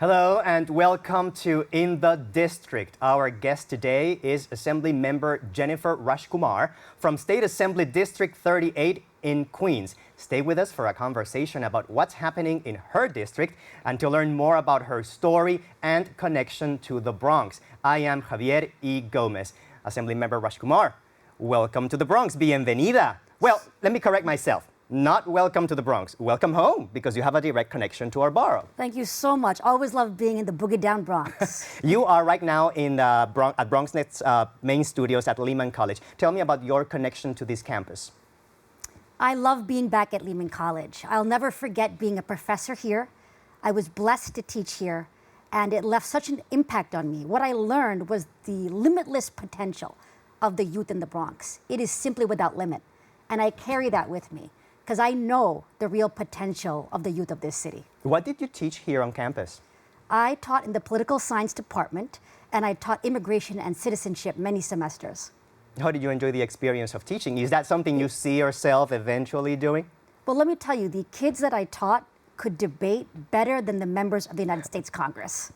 Hello and welcome to In the District. Our guest today is Assembly Member Jenifer Rajkumar from State Assembly District 38 in Queens. Stay with us for a conversation about what's happening in her district and to learn more about her story and connection to the Bronx. I am Javier E. Gómez. Assembly Member Rajkumar, welcome to the Bronx. Bienvenida. Well, let me correct myself. Not welcome to the Bronx. Welcome home, because you have a direct connection to our borough. Thank you so much. Always love being in the boogie down Bronx. You are right now in the at BronxNet's main studios at Lehman College. Tell me about your connection to this campus. I love being back at Lehman College. I'll never forget being a professor here. I was blessed to teach here, and it left such an impact on me. What I learned was the limitless potential of the youth in the Bronx. It is simply without limit, and I carry that with me, because I know the real potential of the youth of this city. What did you teach here on campus? I taught in the political science department, and I taught immigration and citizenship many semesters. How did you enjoy the experience of teaching? Is that something you see yourself eventually doing? Well, let me tell you, the kids that I taught could debate better than the members of the United States Congress.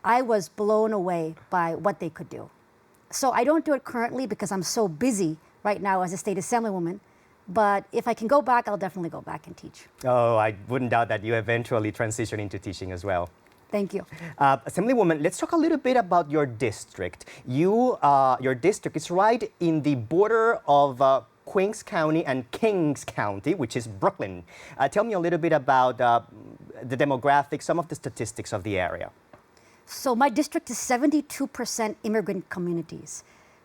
I was blown away by what they could do. So I don't do it currently because I'm so busy right now as a state assemblywoman. But if I can go back, I'll definitely go back and teach. Oh, I wouldn't doubt that you eventually transition into teaching as well. Thank you. Assemblywoman, let's talk a little bit about your district. Your district is right in the border of Queens County and Kings County, which is Brooklyn. Tell me a little bit about the demographics, some of the statistics of the area. So my district is 72% immigrant communities.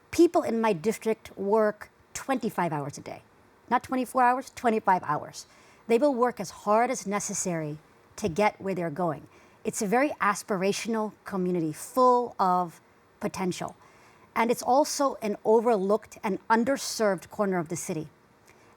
People in my district work 25 hours a day. Not 24 hours, 25 hours. They will work as hard as necessary to get where they're going. It's a very aspirational community full of potential. And it's also an overlooked and underserved corner of the city.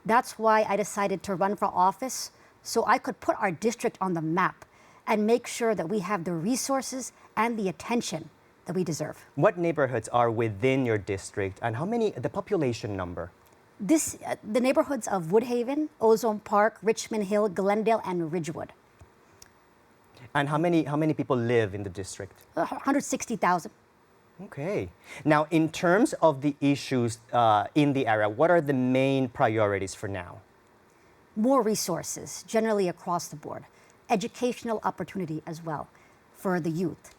That's why I decided to run for office, so I could put our district on the map and make sure that we have the resources and the attention that we deserve. What neighborhoods are within your district, and the population number? The neighborhoods of Woodhaven, Ozone Park, Richmond Hill, Glendale, and Ridgewood. And how many people live in the district? 160,000. Okay. Now, in terms of the issues in the area, what are the main priorities for now? More resources, generally across the board. Educational opportunity as well for the youth.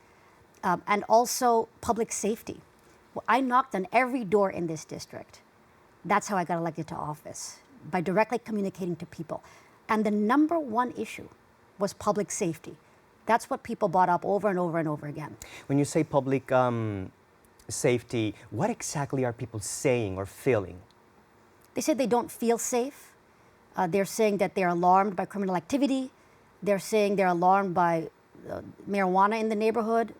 And also public safety. Well, I knocked on every door in this district. That's how I got elected to office, by directly communicating to people. And the number one issue was public safety. That's what people brought up over and over and over again. When you say public safety, what exactly are people saying or feeling? They say they don't feel safe. They're saying that they're alarmed by criminal activity. They're saying they're alarmed by marijuana in the neighborhood,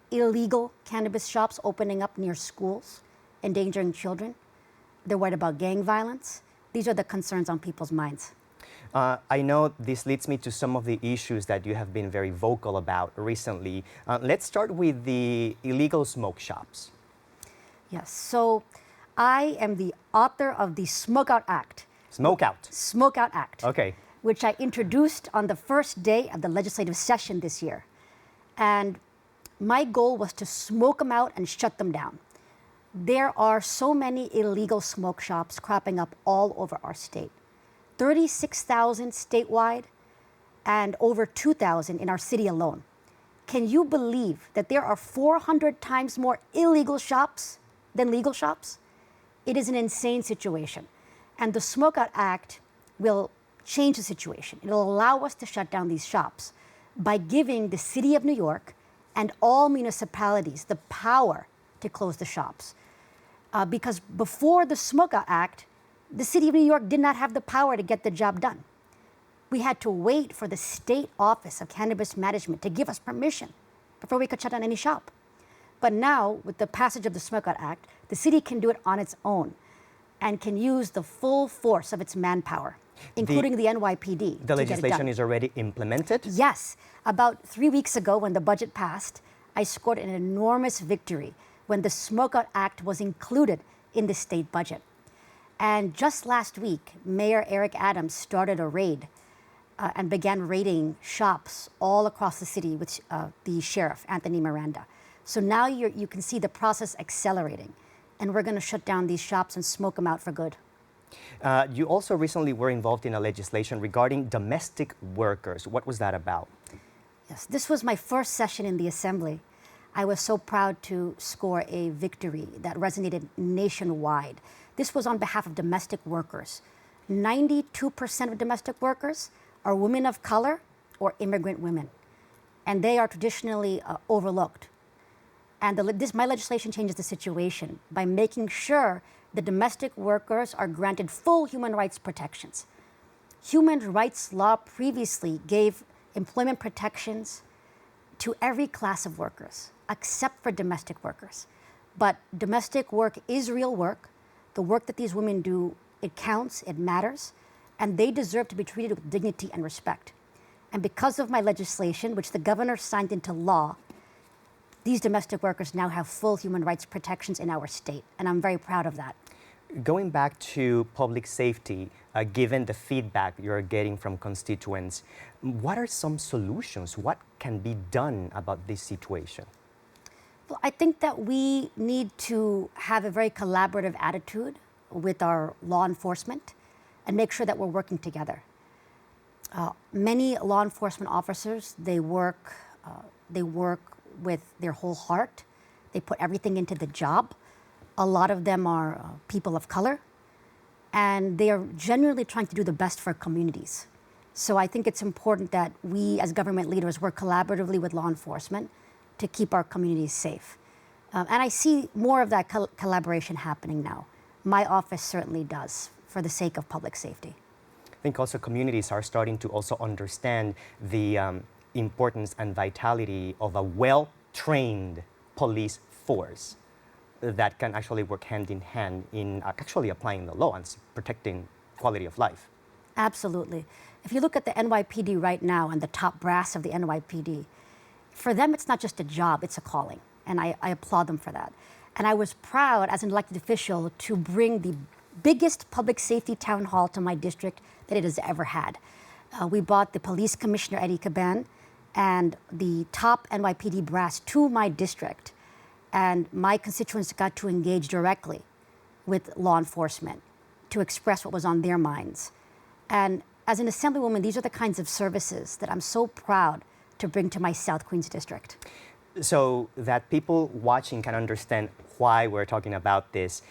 illegal cannabis shops opening up near schools, endangering children. They're worried about gang violence. These are the concerns on people's minds. I know this leads me to some of the issues that you have been very vocal about recently. Let's start with the illegal smoke shops. Yes, so I am the author of the Smokeout Act. Smokeout Act. Okay. Which I introduced on the first day of the legislative session this year. And my goal was to smoke them out and shut them down. There are so many illegal smoke shops cropping up all over our state. 36,000 statewide and over 2,000 in our city alone. Can you believe that there are 400 times more illegal shops than legal shops? It is an insane situation. And the Smokeout Act will change the situation. It'll allow us to shut down these shops by giving the city of New York and all municipalities the power to close the shops. Because before the Smokeout Act, the city of New York did not have the power to get the job done. We had to wait for the State Office of Cannabis Management to give us permission before we could shut down any shop. But now, with the passage of the Smokeout Act, the city can do it on its own and can use the full force of its manpower, including the NYPD. The legislation is already implemented? Yes. About 3 weeks ago, when the budget passed, I scored an enormous victory when the Smokeout Act was included in the state budget. And just last week, Mayor Eric Adams started a raid and began raiding shops all across the city with the sheriff, Anthony Miranda. So now you can see the process accelerating, and we're going to shut down these shops and smoke them out for good. You also recently were involved in a legislation regarding domestic workers. What was that about? Yes, this was my first session in the Assembly. I was so proud to score a victory that resonated nationwide. This was on behalf of domestic workers. 92% of domestic workers are women of color or immigrant women, and they are traditionally overlooked. And my legislation changes the situation by making sure the domestic workers are granted full human rights protections. Human rights law previously gave employment protections to every class of workers, except for domestic workers. But domestic work is real work. The work that these women do, it counts, it matters, and they deserve to be treated with dignity and respect. And because of my legislation, which the governor signed into law, these domestic workers now have full human rights protections in our state, and I'm very proud of that. Going back to public safety, given the feedback you're getting from constituents, what are some solutions? What can be done about this situation? Well, I think that we need to have a very collaborative attitude with our law enforcement and make sure that we're working together. Many law enforcement officers, they work with their whole heart. They put everything into the job. A lot of them are people of color, and they are genuinely trying to do the best for communities. So I think it's important that we as government leaders work collaboratively with law enforcement to keep our communities safe. And I see more of that collaboration happening now. My office certainly does, for the sake of public safety. I think also communities are starting to also understand the importance and vitality of a well-trained police force that can actually work hand in hand in actually applying the law and protecting quality of life. Absolutely. If you look at the NYPD right now and the top brass of the NYPD, for them it's not just a job, it's a calling. And I applaud them for that. And I was proud as an elected official to bring the biggest public safety town hall to my district that it has ever had. We brought the police commissioner, Eddie Caban, and the top NYPD brass to my district. And my constituents got to engage directly with law enforcement to express what was on their minds. And as an Assemblywoman, these are the kinds of services that I'm so proud to bring to my South Queens district. So that people watching can understand why we're talking about this,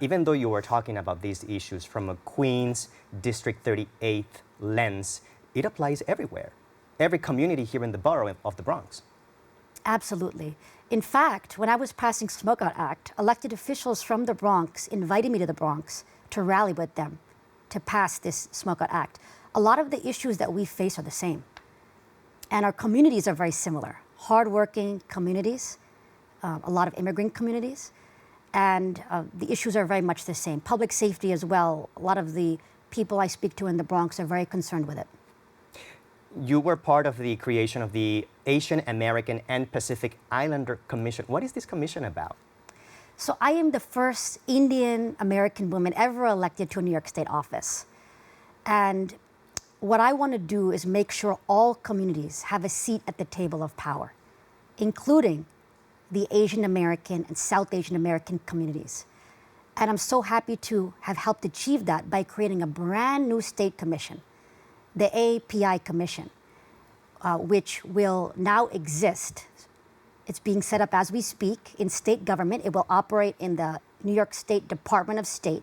even though you were talking about these issues from a Queens District 38 lens, it applies everywhere, every community here in the borough of the Bronx. Absolutely. In fact, when I was passing Smokeout Act, elected officials from the Bronx invited me to the Bronx to rally with them to pass this Smokeout Act. A lot of the issues that we face are the same. And our communities are very similar. Hardworking communities, a lot of immigrant communities, and the issues are very much the same. Public safety as well. A lot of the people I speak to in the Bronx are very concerned with it. You were part of the creation of the Asian American and Pacific Islander Commission. What is this commission about? So I am the first Indian American woman ever elected to a New York State office. And what I want to do is make sure all communities have a seat at the table of power, including the Asian American and South Asian American communities. And I'm so happy to have helped achieve that by creating a brand new state commission, the API Commission, which will now exist. It's being set up as we speak in state government. It will operate in the New York State Department of State,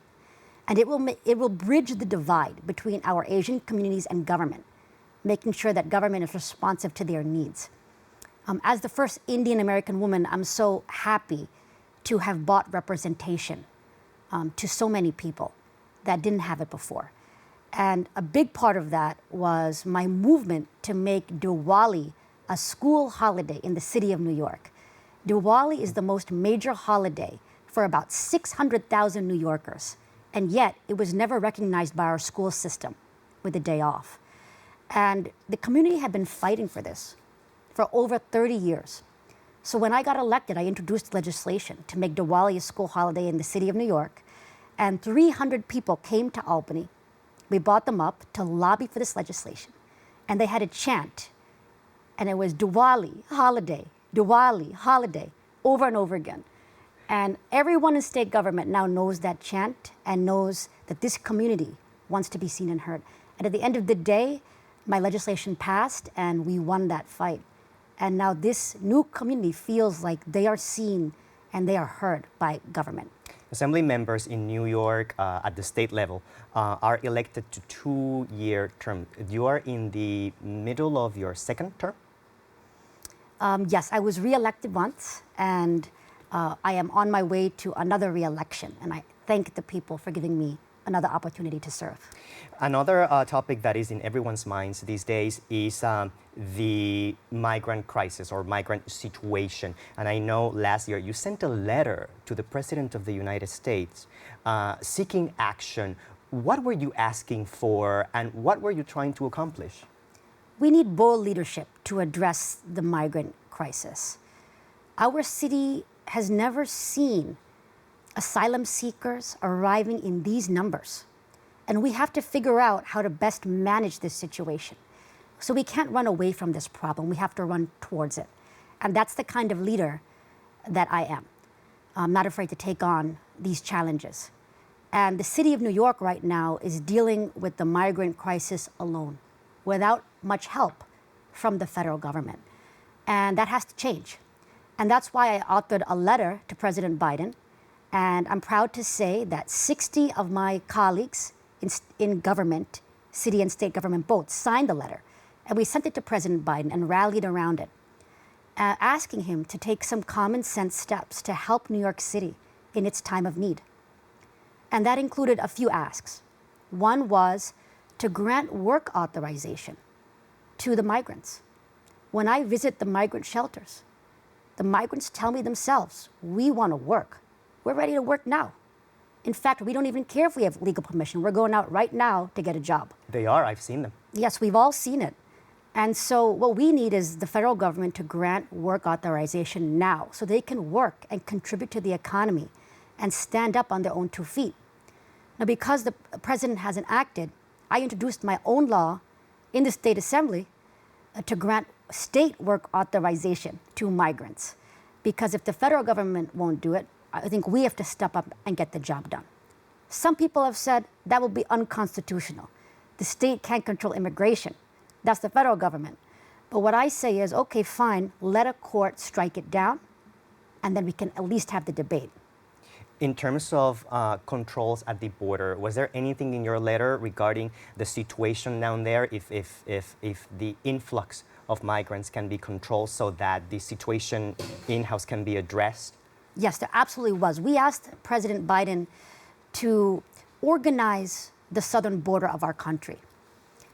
and it will bridge the divide between our Asian communities and government, making sure that government is responsive to their needs. As the first Indian American woman, I'm so happy to have brought representation to so many people that didn't have it before. And a big part of that was my movement to make Diwali a school holiday in the city of New York. Diwali is the most major holiday for about 600,000 New Yorkers, and yet it was never recognized by our school system with a day off. And the community had been fighting for this for over 30 years. So when I got elected, I introduced legislation to make Diwali a school holiday in the city of New York, and 300 people came to Albany. We brought them up to lobby for this legislation. and they had a chant, and it was Diwali, holiday, over and over again. And everyone in state government now knows that chant and knows that this community wants to be seen and heard. And at the end of the day, my legislation passed and we won that fight. And now this new community feels like they are seen and they are heard by government. Assembly members in New York at the state level are elected to 2-year terms. You are in the middle of your second term? Yes, I was re-elected once, and I am on my way to another re-election, and I thank the people for giving me another opportunity to serve. Another topic that is in everyone's minds these days is the migrant crisis or migrant situation. And I know last year you sent a letter to the President of the United States seeking action. What were you asking for and what were you trying to accomplish? We need bold leadership to address the migrant crisis. Our city has never seen asylum seekers arriving in these numbers. And we have to figure out how to best manage this situation. So we can't run away from this problem. We have to run towards it. And that's the kind of leader that I am. I'm not afraid to take on these challenges. And the city of New York right now is dealing with the migrant crisis alone, without much help from the federal government. And that has to change. And that's why I authored a letter to President Biden. And I'm proud to say that 60 of my colleagues in government, city and state government both, signed the letter. And we sent it to President Biden and rallied around it, asking him to take some common sense steps to help New York City in its time of need. And that included a few asks. One was to grant work authorization to the migrants. When I visit the migrant shelters, the migrants tell me themselves, we want to work. We're ready to work now. In fact, we don't even care if we have legal permission. We're going out right now to get a job. They are, I've seen them. Yes, we've all seen it. And so what we need is the federal government to grant work authorization now so they can work and contribute to the economy and stand up on their own 2 feet. Now, because the president hasn't acted, I introduced my own law in the state assembly to grant state work authorization to migrants. Because if the federal government won't do it, I think we have to step up and get the job done. Some people have said that will be unconstitutional. The state can't control immigration. That's the federal government. But what I say is, okay, fine, let a court strike it down, and then we can at least have the debate. In terms of controls at the border, was there anything in your letter regarding the situation down there, if the influx of migrants can be controlled so that the situation in-house can be addressed? Yes, there absolutely was. We asked President Biden to organize the southern border of our country.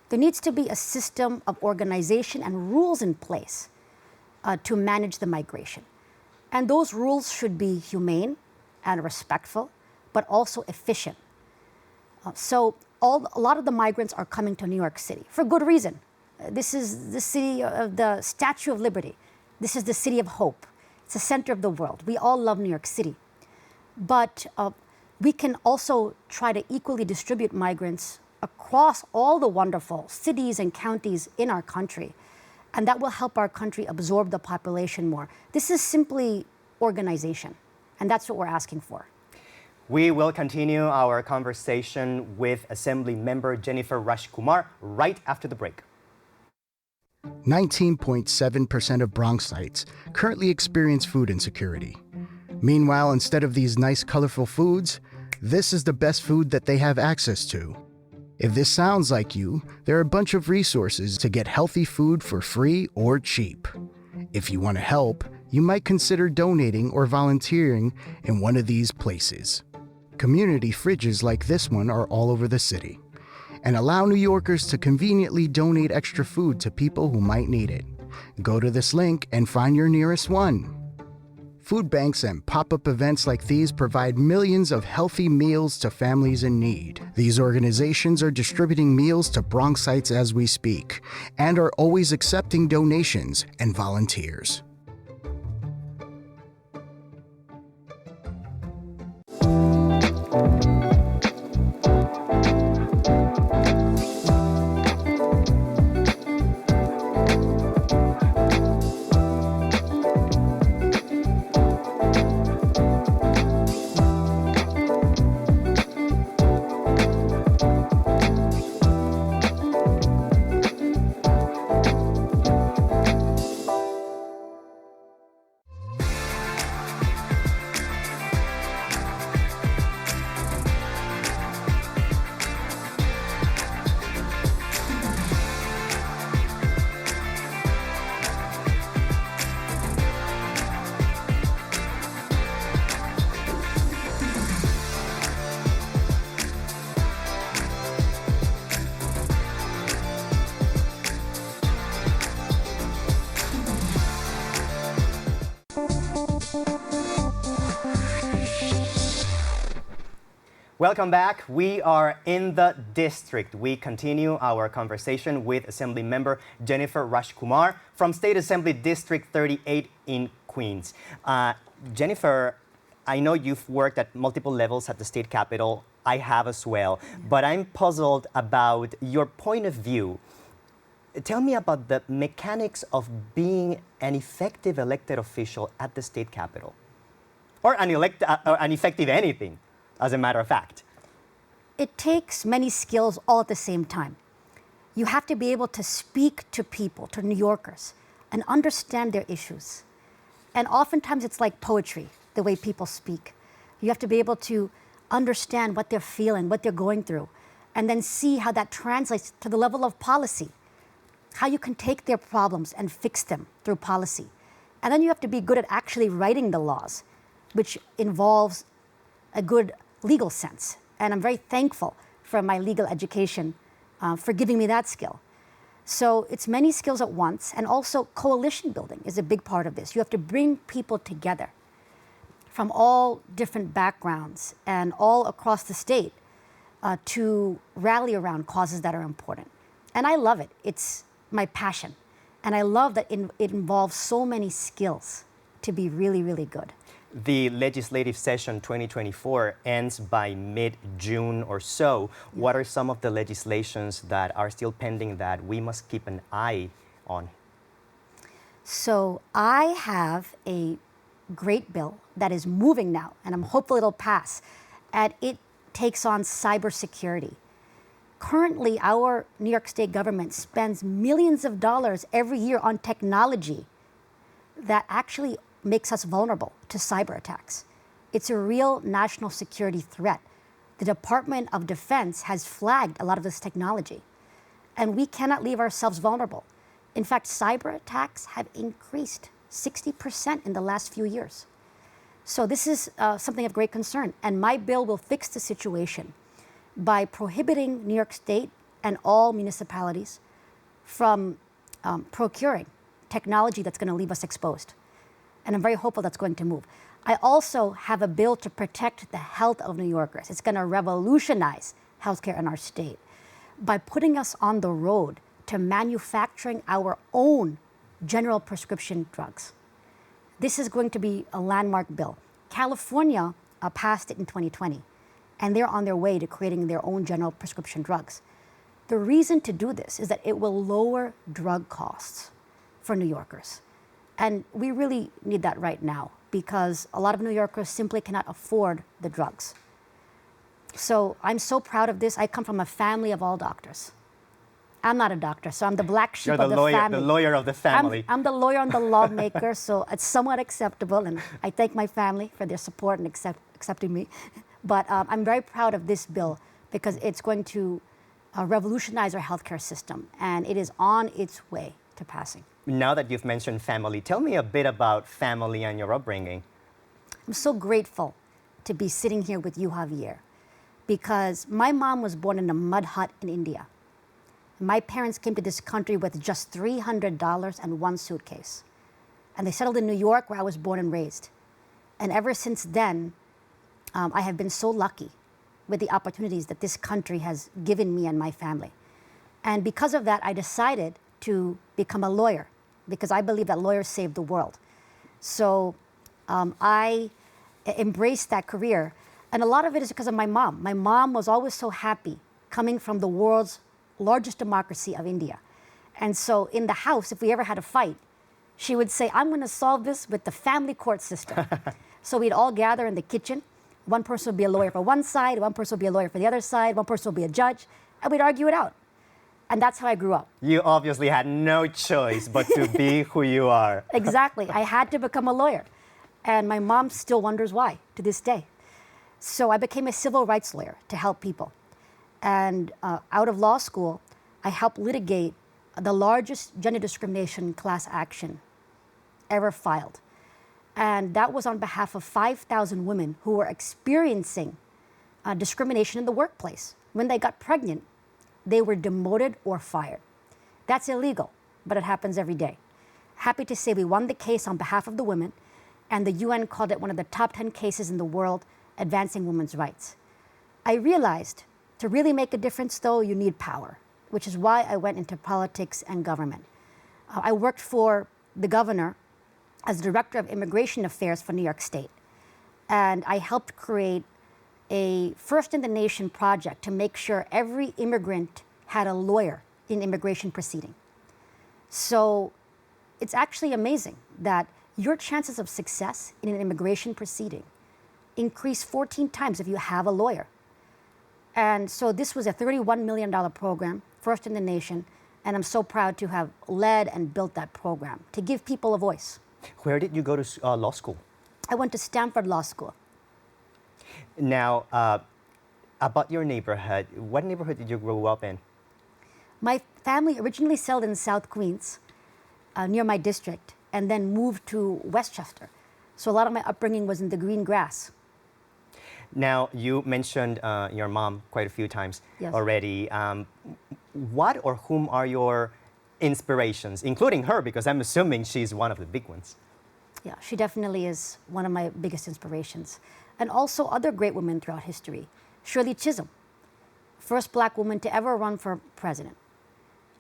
There needs to be a system of organization and rules in place to manage the migration. And those rules should be humane and respectful, but also efficient. So a lot of the migrants are coming to New York City for good reason. This is the city of the Statue of Liberty. This is the city of hope. It's the center of the world. We all love New York City. But we can also try to equally distribute migrants across all the wonderful cities and counties in our country. And that will help our country absorb the population more. This is simply organization. And that's what we're asking for. We will continue our conversation with Assembly Member Jenifer Rajkumar right after the break. 19.7% of Bronxites currently experience food insecurity. Meanwhile, instead of these nice, colorful foods, this is the best food that they have access to. If this sounds like you, there are a bunch of resources to get healthy food for free or cheap. If you want to help, you might consider donating or volunteering in one of these places. Community fridges like this one are all over the city and allow New Yorkers to conveniently donate extra food to people who might need it. Go to this link and find your nearest one. Food banks and pop-up events like these provide millions of healthy meals to families in need. These organizations are distributing meals to Bronxites as we speak and are always accepting donations and volunteers. Welcome back. We are in the district. We continue our conversation with Assembly Member Jenifer Rajkumar from State Assembly District 38 in Queens. Jenifer, I know you've worked at multiple levels at the state capitol. I have as well, but I'm puzzled about your point of view. Tell me about the mechanics of being an effective elected official at the state capitol, or an effective anything, as a matter of fact. It takes many skills all at the same time. You have to be able to speak to people, to New Yorkers, and understand their issues. And oftentimes it's like poetry, the way people speak. You have to be able to understand what they're feeling, what they're going through, and then see how that translates to the level of policy, how you can take their problems and fix them through policy. And then you have to be good at actually writing the laws, which involves a good legal sense. And I'm very thankful for my legal education for giving me that skill. So it's many skills at once, and also coalition building is a big part of this. You have to bring people together from all different backgrounds and all across the state to rally around causes that are important. And I love it. It's my passion. And I love that it involves so many skills to be really, really good. The legislative session 2024 ends by mid-June or so. What are some of the legislations that are still pending that we must keep an eye on? So I have a great bill that is moving now, and I'm hopeful it'll pass, and it takes on cybersecurity. Currently, our New York State government spends millions of dollars every year on technology that actually makes us vulnerable to cyber attacks. It's a real national security threat. The Department of Defense has flagged a lot of this technology, and we cannot leave ourselves vulnerable. In fact, cyber attacks have increased 60% in the last few years. So this is something of great concern, and my bill will fix the situation by prohibiting New York State and all municipalities from procuring technology that's going to leave us exposed. And I'm very hopeful that's going to move. I also have a bill to protect the health of New Yorkers. It's going to revolutionize healthcare in our state by putting us on the road to manufacturing our own general prescription drugs. This is going to be a landmark bill. California passed it in 2020, and they're on their way to creating their own general prescription drugs. The reason to do this is that it will lower drug costs for New Yorkers. And we really need that right now because a lot of New Yorkers simply cannot afford the drugs. So I'm so proud of this. I come from a family of all doctors. I'm not a doctor, so I'm the black sheep of the family. The lawyer of the family. I'm the lawyer and the lawmaker, so it's somewhat acceptable, and I thank my family for their support and accepting me. But I'm very proud of this bill because it's going to revolutionize our healthcare system, and it is on its way to passing. Now that you've mentioned family, tell me a bit about family and your upbringing. I'm so grateful to be sitting here with you, Javier, because my mom was born in a mud hut in India. My parents came to this country with just $300 and one suitcase. And they settled in New York, where I was born and raised. And ever since then, I have been so lucky with the opportunities that this country has given me and my family. And because of that, I decided to become a lawyer, because I believe that lawyers save the world. So I embraced that career. And a lot of it is because of my mom. My mom was always so happy coming from the world's largest democracy of India. And so in the house, if we ever had a fight, she would say, I'm going to solve this with the family court system. So we'd all gather in the kitchen. One person would be a lawyer for one side, one person would be a lawyer for the other side, one person would be a judge, and we'd argue it out. And that's how I grew up. You obviously had no choice but to be who you are. Exactly. I had to become a lawyer. And my mom still wonders why to this day. So I became a civil rights lawyer to help people. And out of law school, I helped litigate the largest gender discrimination class action ever filed. And that was on behalf of 5,000 women who were experiencing discrimination in the workplace. When they got pregnant, they were demoted or fired. That's illegal, but it happens every day. Happy to say we won the case on behalf of the women, and the UN called it one of the top 10 cases in the world advancing women's rights. I realized to really make a difference, though, you need power, which is why I went into politics and government. I worked for the governor as Director of Immigration Affairs for New York State. And I helped create a first-in-the-nation project to make sure every immigrant had a lawyer in immigration proceeding. So it's actually amazing that your chances of success in an immigration proceeding increase 14 times if you have a lawyer. And so this was a $31 million program, first in the nation, and I'm so proud to have led and built that program to give people a voice. Where did you go to law school? I went to Stanford Law School. Now, about your neighborhood, what neighborhood did you grow up in? My family originally settled in South Queens, near my district, and then moved to Westchester. So a lot of my upbringing was in the green grass. Now, you mentioned your mom quite a few times Yes. already. What or whom are your inspirations, including her, because I'm assuming she's one of the big ones? Yeah, she definitely is one of my biggest inspirations. And also other great women throughout history. Shirley Chisholm, first black woman to ever run for president.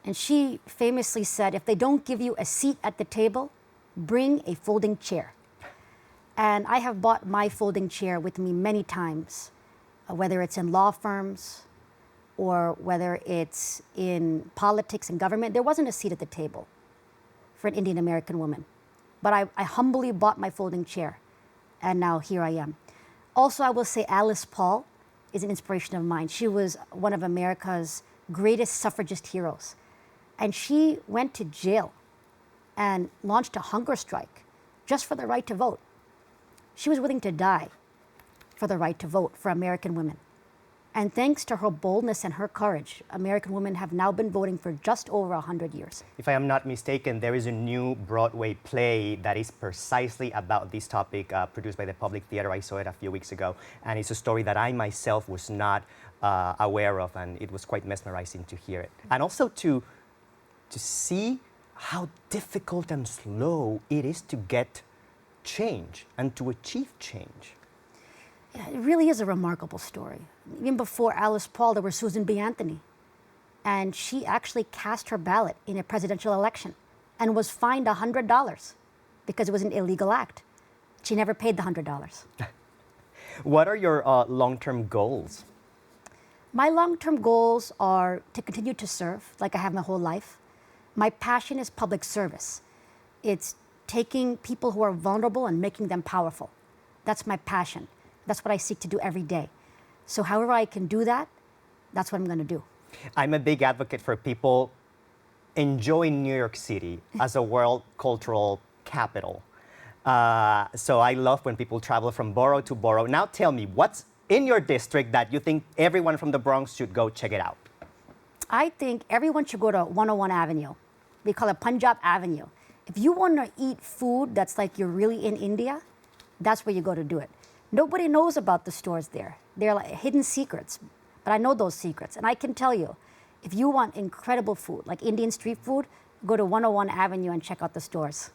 And she famously said, if they don't give you a seat at the table, bring a folding chair. And I have brought my folding chair with me many times, whether it's in law firms or whether it's in politics and government. There wasn't a seat at the table for an Indian American woman. But I humbly bought my folding chair, and now here I am. Also, I will say Alice Paul is an inspiration of mine. She was one of America's greatest suffragist heroes. And she went to jail and launched a hunger strike just for the right to vote. She was willing to die for the right to vote for American women. And thanks to her boldness and her courage, American women have now been voting for just over 100 years. If I am not mistaken, there is a new Broadway play that is precisely about this topic, produced by the Public Theater. I saw it a few weeks ago, and it's a story that I myself was not aware of, and it was quite mesmerizing to hear it. And also to see how difficult and slow it is to get change and to achieve change. Yeah, it really is a remarkable story. Even before Alice Paul, there was Susan B. Anthony. And she actually cast her ballot in a presidential election and was fined $100 because it was an illegal act. She never paid the $100. What are your long-term goals? My long-term goals are to continue to serve like I have my whole life. My passion is public service. It's taking people who are vulnerable and making them powerful. That's my passion. That's what I seek to do every day. So however I can do that, that's what I'm going to do. I'm a big advocate for people enjoying New York City as a world cultural capital. So I love when people travel from borough to borough. Now tell me, what's in your district that you think everyone from the Bronx should go check it out? I think everyone should go to 101 Avenue. We call it Punjab Avenue. If you want to eat food that's like you're really in India, that's where you go to do it. Nobody knows about the stores there. They're like hidden secrets, but I know those secrets. And I can tell you, if you want incredible food, like Indian street food, go to 101 Avenue and check out the stores.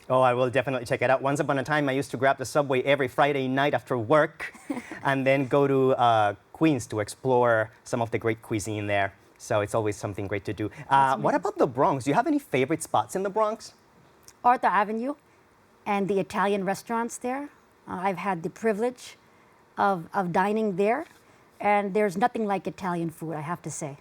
Oh, I will definitely check it out. Once upon a time, I used to grab the subway every Friday night after work and then go to Queens to explore some of the great cuisine there. So it's always something great to do. What about the Bronx? Do you have any favorite spots in the Bronx? Arthur Avenue and the Italian restaurants there. I've had the privilege of dining there, and there's nothing like Italian food, I have to say.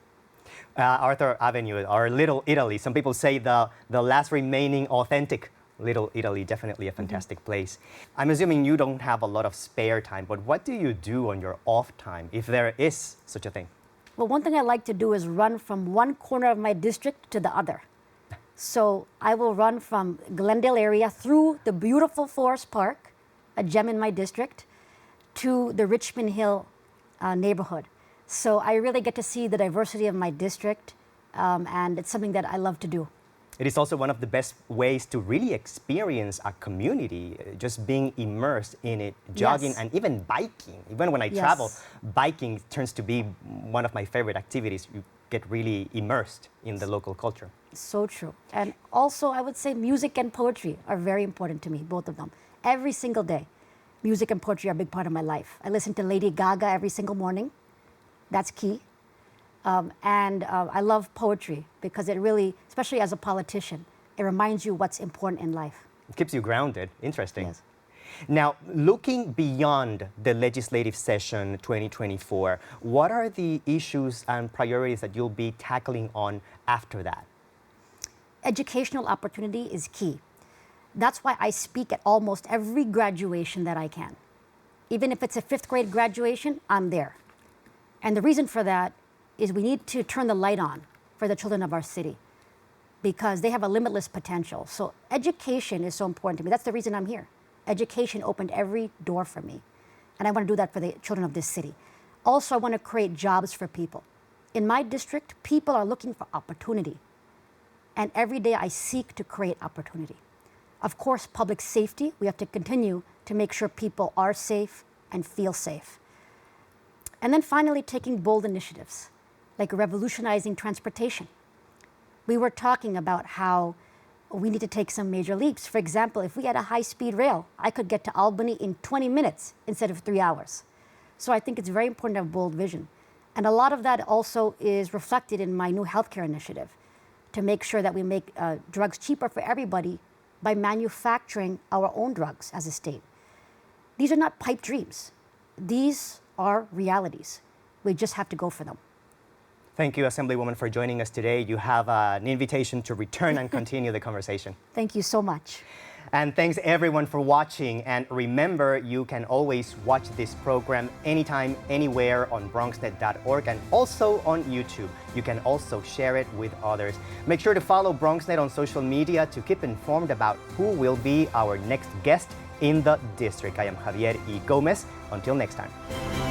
Arthur Avenue, or Little Italy. Some people say the last remaining authentic Little Italy, definitely a fantastic place. I'm assuming you don't have a lot of spare time, but what do you do on your off time, if there is such a thing? Well, one thing I like to do is run from one corner of my district to the other. So I will run from Glendale area through the beautiful Forest Park, a gem in my district, to the Richmond Hill neighborhood. So I really get to see the diversity of my district, and it's something that I love to do. It is also one of the best ways to really experience a community, just being immersed in it, jogging, Yes. and even biking. Even when I Yes. travel, biking turns to be one of my favorite activities. You get really immersed in the local culture. So true. And also, I would say music and poetry are very important to me, both of them. Every single day, music and poetry are a big part of my life. I listen to Lady Gaga every single morning. That's key. I love poetry because it really, especially as a politician, it reminds you what's important in life. It keeps you grounded. Interesting. Yes. Now, looking beyond the legislative session 2024, what are the issues and priorities that you'll be tackling on after that? Educational opportunity is key. That's why I speak at almost every graduation that I can. Even if it's a 5th grade graduation, I'm there. And the reason for that is we need to turn the light on for the children of our city because they have a limitless potential. So education is so important to me. That's the reason I'm here. Education opened every door for me. And I want to do that for the children of this city. Also, I want to create jobs for people. In my district, people are looking for opportunity. And every day I seek to create opportunity. Of course, public safety, we have to continue to make sure people are safe and feel safe. And then finally, taking bold initiatives, like revolutionizing transportation. We were talking about how we need to take some major leaps. For example, if we had a high-speed rail, I could get to Albany in 20 minutes instead of 3 hours. So I think it's very important to have bold vision. And a lot of that also is reflected in my new healthcare initiative to make sure that we make drugs cheaper for everybody by manufacturing our own drugs as a state. These are not pipe dreams. These are realities. We just have to go for them. Thank you, Assemblywoman, for joining us today. You have an invitation to return and continue the conversation. Thank you so much. And thanks everyone for watching. And remember, you can always watch this program anytime, anywhere on BronxNet.org and also on YouTube. You can also share it with others. Make sure to follow BronxNet on social media to keep informed about who will be our next guest in the district. I am Javier E. Gómez. Until next time.